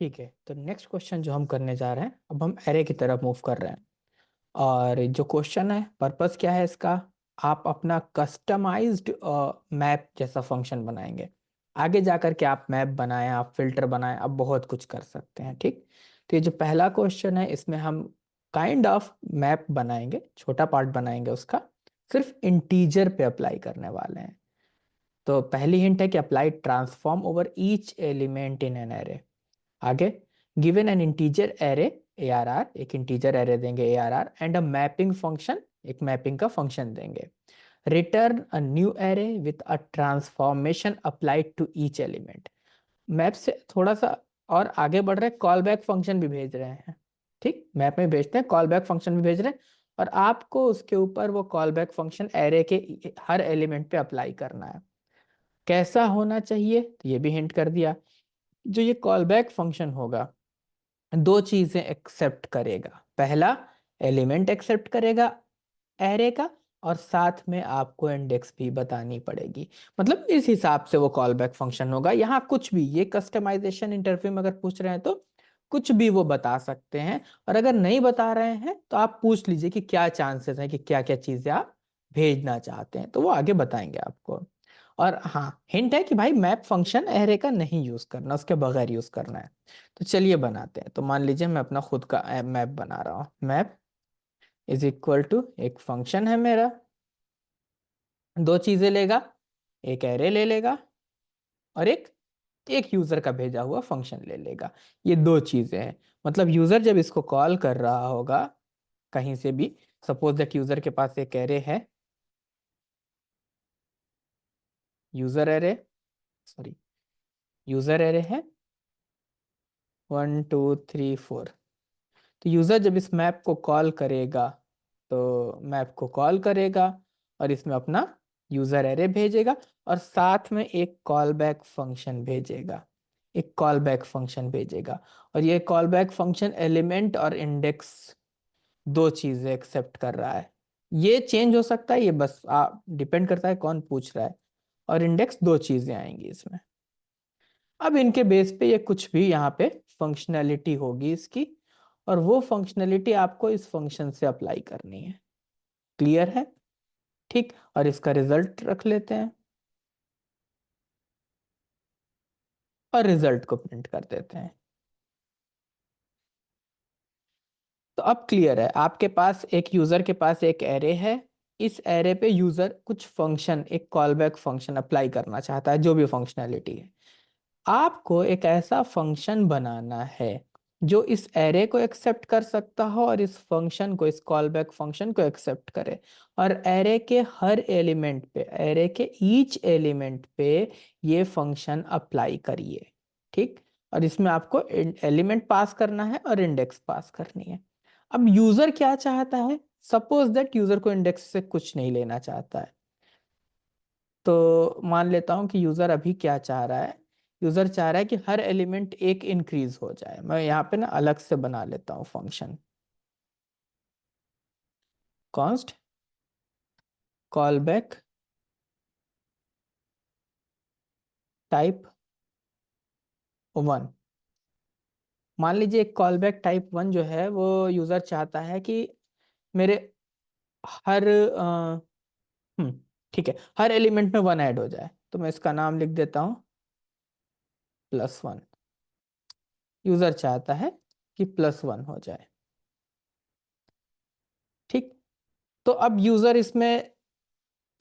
ठीक है, तो नेक्स्ट क्वेश्चन जो हम करने जा रहे हैं, अब हम एरे की तरफ मूव कर रहे हैं। और जो क्वेश्चन है, पर्पस क्या है इसका? आप अपना कस्टमाइज्ड मैप जैसा फंक्शन बनाएंगे। आगे जाकर के आप मैप बनाएं, आप फिल्टर बनाएं, आप बहुत कुछ कर सकते हैं। ठीक, तो ये जो पहला क्वेश्चन है, इसमें हम काइंड ऑफ मैप बनाएंगे, छोटा पार्ट बनाएंगे उसका, सिर्फ इंटीजर पे अप्लाई करने वाले हैं। तो पहली हिंट है कि apply transform over each element in an array. आगे, given an integer array ARR, एक इंटीजर एरे देंगे ARR, and a mapping function, एक मैपिंग का फंक्शन देंगे। Return a new array with a transformation applied to each element. Map से थोड़ा सा और आगे बढ़ रहे हैं, कॉल बैक फंक्शन भी भेज रहे हैं। ठीक, मैप में भेजते हैं, कॉल बैक फंक्शन भी भेज रहे हैं, और आपको उसके ऊपर वो कॉल बैक फंक्शन एरे के हर एलिमेंट पे अप्लाई करना है। कैसा होना चाहिए, तो ये भी हिंट कर दिया। जो ये कॉल बैक फंक्शन होगा, दो चीजें एक्सेप्ट करेगा। पहला, एलिमेंट एक्सेप्ट करेगा एरे का, और साथ में आपको इंडेक्स भी बतानी पड़ेगी। मतलब इस हिसाब से वो कॉल बैक फंक्शन होगा। यहाँ कुछ भी, ये कस्टमाइजेशन इंटरव्यू में अगर पूछ रहे हैं तो कुछ भी वो बता सकते हैं। और अगर नहीं बता रहे हैं तो आप पूछ लीजिए कि क्या चांसेस है, कि क्या क्या चीजें आप भेजना चाहते हैं, तो वो आगे बताएंगे आपको। और हाँ, हिंट है कि भाई मैप फंक्शन एरे का नहीं यूज करना, उसके बगैर यूज करना है। तो चलिए बनाते हैं। तो मान लीजिए मैं अपना खुद का मैप बना रहा हूँ। मैप इज इक्वल टू, एक फंक्शन है मेरा, दो चीजें लेगा, एक एरे ले लेगा और एक एक यूजर का भेजा हुआ फंक्शन ले लेगा। ये दो चीजें हैं। मतलब यूजर जब इसको कॉल कर रहा होगा कहीं से भी, सपोज दैट यूजर के पास एक एरे है, user array, sorry, user array है 1 2 3 4। तो यूजर जब इस मैप को कॉल करेगा, तो मैप को कॉल करेगा और इसमें अपना यूजर एरे भेजेगा, और साथ में एक कॉल बैक फंक्शन भेजेगा, एक कॉल बैक फंक्शन भेजेगा। और ये कॉल बैक फंक्शन एलिमेंट और इंडेक्स, दो चीजें एक्सेप्ट कर रहा है। ये चेंज हो सकता है, ये बस डिपेंड करता है कौन पूछ रहा है। और इंडेक्स, दो चीजें आएंगी इसमें। अब इनके बेस पे ये कुछ भी यहाँ पे फंक्शनैलिटी होगी इसकी, और वो फंक्शनैलिटी आपको इस फंक्शन से अप्लाई करनी है। क्लियर है? ठीक, और इसका रिजल्ट रख लेते हैं और रिजल्ट को प्रिंट कर देते हैं। तो अब क्लियर है, आपके पास एक यूजर के पास एक एरे है। इस एरे पे यूजर कुछ फंक्शन, एक कॉल बैक फंक्शन अप्लाई करना चाहता है, जो भी फंक्शनैलिटी है। आपको एक ऐसा फंक्शन बनाना है जो इस एरे को एक्सेप्ट कर सकता हो, और इस फंक्शन को, इस कॉल बैक फंक्शन को एक्सेप्ट करे। और एरे के हर एलिमेंट पे, एरे के ईच एलिमेंट पे ये फंक्शन अप्लाई करिए। ठीक, और इसमें आपको एलिमेंट पास करना है और इंडेक्स पास करनी है। अब यूजर क्या चाहता है? सपोज दैट यूजर को इंडेक्स से कुछ नहीं लेना चाहता है। तो मान लेता हूं कि यूजर अभी क्या चाह रहा है। यूजर चाह रहा है कि हर एलिमेंट एक इंक्रीज हो जाए। मैं यहाँ पे ना अलग से बना लेता हूँ function, const call back type 1। मान लीजिए एक कॉल बैक टाइप 1 जो है, वो यूजर चाहता है कि मेरे हर ठीक है, हर एलिमेंट में 1 ऐड हो जाए। तो मैं इसका नाम लिख देता हूँ +1। यूजर चाहता है कि +1 हो जाए। ठीक, तो अब यूजर इसमें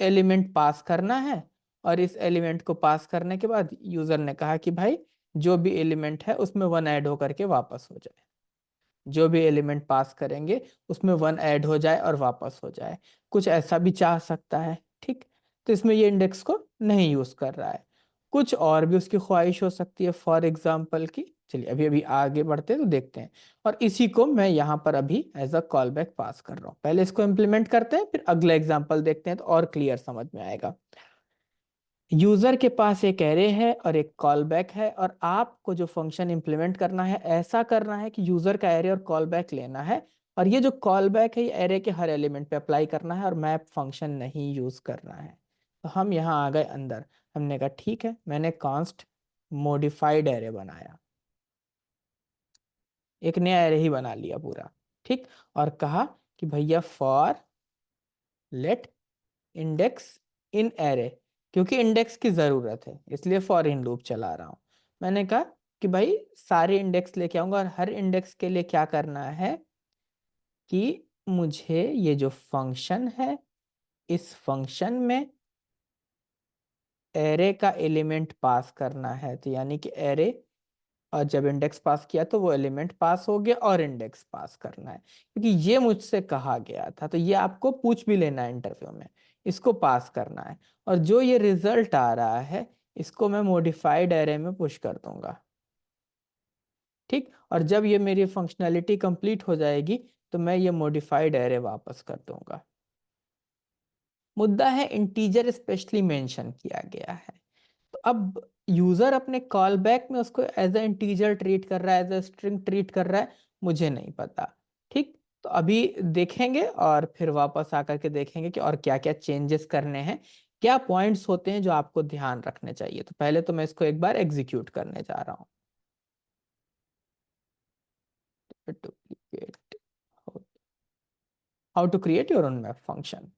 एलिमेंट पास करना है, और इस एलिमेंट को पास करने के बाद यूजर ने कहा कि भाई जो भी एलिमेंट है उसमें 1 ऐड होकर के वापस हो जाए। जो भी एलिमेंट पास करेंगे उसमें 1 ऐड हो जाए और वापस हो जाए। कुछ ऐसा भी चाह सकता है। ठीक, तो इसमें ये इंडेक्स को नहीं यूज कर रहा है। कुछ और भी उसकी ख्वाहिश हो सकती है, फॉर एग्जाम्पल की। चलिए अभी अभी आगे बढ़ते हैं तो देखते हैं। और इसी को मैं यहाँ पर अभी as a call back pass कर रहा हूँ। पहले इसको इम्प्लीमेंट करते हैं, फिर अगला एग्जाम्पल देखते हैं, तो और क्लियर समझ में आएगा। यूजर के पास एक एरे है और एक कॉल बैक है, और आपको जो फंक्शन इंप्लीमेंट करना है, ऐसा करना है कि यूजर का एरे और कॉल बैक लेना है। और ये जो कॉल बैक है, ये एरे के हर एलिमेंट पे अप्लाई करना है, और मैप फंक्शन नहीं यूज करना है। तो हम यहाँ आ गए अंदर। हमने कहा ठीक है, मैंने कॉन्स्ट मॉडिफाइड एरे बनाया। एक नया एरे ही बना लिया पूरा। ठीक, और कहा कि भैया for let index in array, क्योंकि इंडेक्स की जरूरत है इसलिए फॉर इन लूप चला रहा हूं। मैंने कहा कि भाई सारे इंडेक्स लेके आऊंगा, और हर इंडेक्स के लिए क्या करना है कि मुझे ये जो फंक्शन है इस फंक्शन में एरे का एलिमेंट पास करना है। तो यानी कि एरे, और जब इंडेक्स पास किया तो वो एलिमेंट पास हो गया, और इंडेक्स पास करना है क्योंकि ये मुझसे कहा गया था। तो ये आपको पूछ भी लेना है इंटरव्यू में, इसको पास करना है। और जो ये रिजल्ट आ रहा है इसको मैं मॉडिफाइड एरे में पुश कर दूंगा। ठीक, और जब ये मेरी फंक्शनैलिटी कंप्लीट हो जाएगी तो मैं ये मॉडिफाइड एरे वापस कर दूंगा। मुद्दा है इंटीजर स्पेशली मेंशन किया गया है। तो अब यूजर अपने कॉल बैक में उसको एज ए इंटीजर ट्रीट कर रहा है, एज ए स्ट्रिंग ट्रीट कर रहा है, मुझे नहीं पता। ठीक, तो अभी देखेंगे और फिर वापस आकर के देखेंगे कि और क्या क्या चेंजेस करने हैं, क्या पॉइंट्स होते हैं जो आपको ध्यान रखने चाहिए। तो पहले तो मैं इसको एक बार एग्जीक्यूट करने जा रहा हूँ। Duplicate, how to create your own map function,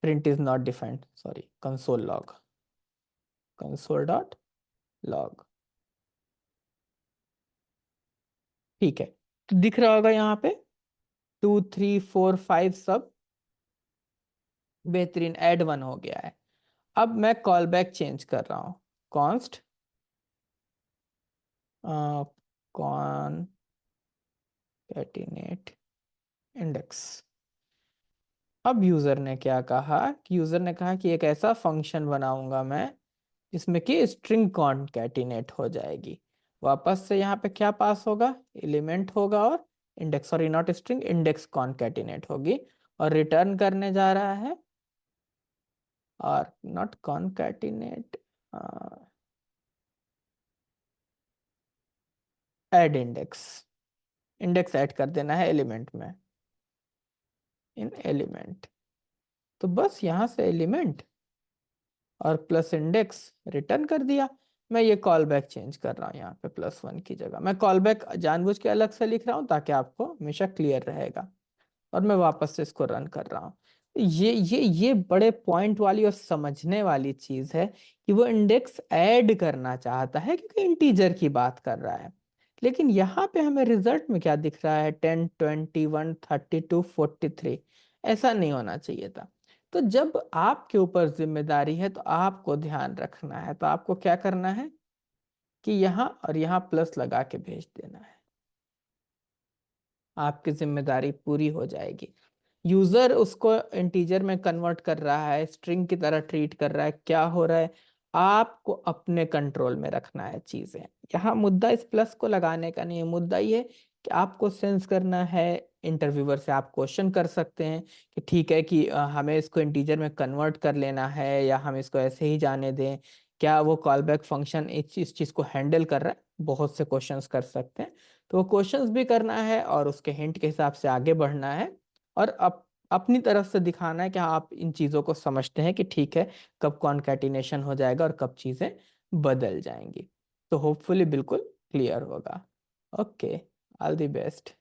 print is not defined, sorry, console log, console dot log. ठीक है, तो दिख रहा होगा यहाँ पे 2 3 4 5 सब बेहतरीन, ऐड वन हो गया है। अब मैं कॉल बैक चेंज कर रहा हूँ, कॉन्स्ट कॉनकैटिनेट इंडेक्स। अब यूजर ने क्या कहा कि यूजर ने कहा कि एक ऐसा फंक्शन बनाऊंगा मैं जिसमें कि स्ट्रिंग कॉनकैटिनेट हो जाएगी। वापस से यहाँ पे क्या पास होगा, एलिमेंट होगा, और index, sorry not string, index concatenate होगी, और रिटर्न करने जा रहा है, और not concatenate, add index, index add कर देना है एलिमेंट में, इन एलिमेंट। तो बस यहाँ से एलिमेंट और प्लस इंडेक्स रिटर्न कर दिया। मैं ये कॉल बैक चेंज कर रहा हूँ, यहाँ पे +1 की जगह मैं कॉल बैक जानबूझ के अलग से लिख रहा हूँ ताकि आपको हमेशा क्लियर रहेगा। और मैं वापस से इसको रन कर रहा हूँ। ये बड़े पॉइंट वाली और समझने वाली चीज है कि वो इंडेक्स ऐड करना चाहता है क्योंकि इंटीजर की बात कर रहा है। लेकिन यहाँ पे हमें रिजल्ट में क्या दिख रहा है, 10 21 32 43। ऐसा नहीं होना चाहिए था। तो जब आपके ऊपर जिम्मेदारी है तो आपको ध्यान रखना है, तो आपको क्या करना है कि यहाँ और यहाँ प्लस लगा के भेज देना है, आपकी जिम्मेदारी पूरी हो जाएगी। यूजर उसको इंटीजर में कन्वर्ट कर रहा है, स्ट्रिंग की तरह ट्रीट कर रहा है, क्या हो रहा है, आपको अपने कंट्रोल में रखना है चीजें। यहाँ मुद्दा इस प्लस को लगाने का नहीं है, मुद्दा ये है कि आपको सेंस करना है। इंटरव्यूअर से आप क्वेश्चन कर सकते हैं कि ठीक है कि हमें इसको इंटीजर में कन्वर्ट कर लेना है या हम इसको ऐसे ही जाने दें, क्या वो कॉल बैक फंक्शन इस चीज को हैंडल कर रहा है। बहुत से क्वेश्चंस कर सकते हैं, तो वो क्वेश्चंस भी करना है और उसके हिंट के हिसाब से आगे बढ़ना है, और अपनी तरफ से दिखाना है कि हाँ, आप इन चीजों को समझते हैं कि ठीक है कब कॉन्कैटिनेशन हो जाएगा और कब चीजें बदल जाएंगी। तो होपफुली बिल्कुल क्लियर होगा। Okay, all the best.